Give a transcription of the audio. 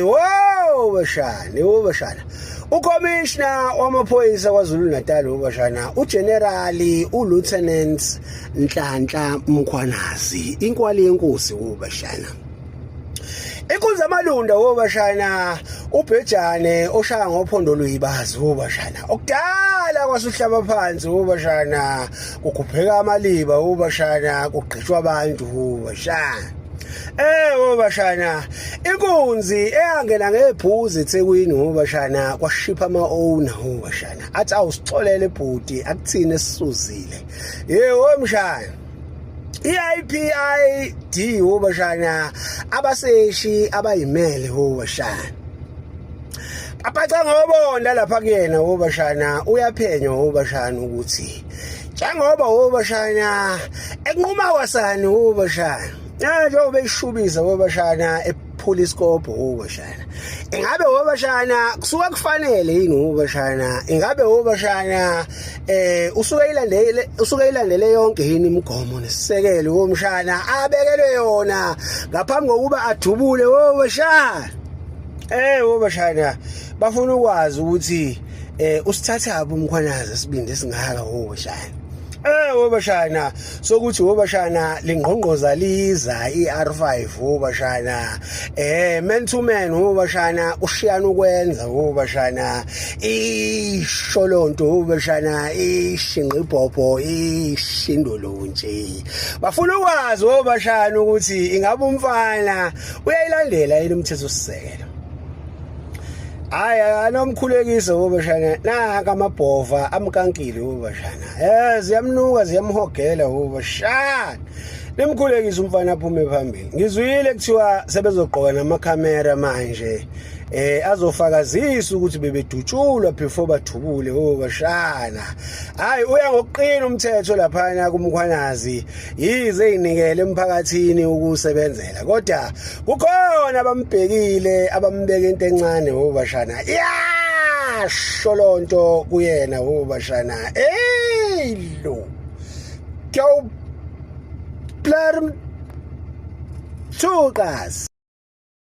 Wow bashana. UCommissioner wamaphoyisa kwaZulu Natal ubashana uGenerali uLieutenant Nhlanhla Mkhwanazi inkwali yenkosi ubashana. Inkunzi yamalunda wobashana uBhejane oshaya ngophondo lweyibazi wobashana. Okudala kwasuhlaba phansi wobashana kugupheka amaliba wobashana kugqishwa abantu wobashana. Wobashana inkunzi eyangena ngebhuzi eThekwini wobashana kwashipha ama-owner wobashana athi awusixolele bhuti akuthini esisuzile. Womshana i-IPID wobashana abaseshi abayimele wobashana abaca ngobonda lapha kuyena wobashana uyaphenywa wobashana ukuthi njengoba wobashana ekunquma kwasani wobashana njengoba eyishubisa wobashana ePolice wobashana ingabe wobashana kusuka kufanele yini wobashana ingabe wobashana usuke ilandele yonke yini imigomo nesisekelo womshana abekelwe yona ngaphambi kokuba adubule wobashana. Wobashana bafuna ukwazi ukuthi usithathaphi uMkhwanazi sibindi singaka wobashana. Wobashana sokuthi wobashana lingqongqoza liza iR5 wobashana man to man wobashana ushiyana ukwenza wobashana isholonto wobashana ishinqibhobho ishindolonje bafuna ukwazi wobashana ukuthi ingabe umfana uyayilandela yini umthetho sisekelo. Anomkhulekisa wobashana naka amabhova amkankile wobashana ziyamnuka ziyamhogela wobashana nimkhulekisa umfana aphume phambili. Ngizwile kuthiwa sebezogqoka namakhamera manje azofakazisa ukuthi bebedutshulwa before badubule wobashana. Uya ngokuqina umthetho laphana kuMkhwanazi yize eyinikele emphakathini ukusebenzela kodwa kukhona abambhekile abambeka into encane wobashana sholonto kuyena wobashana lo kyo blarm thukas.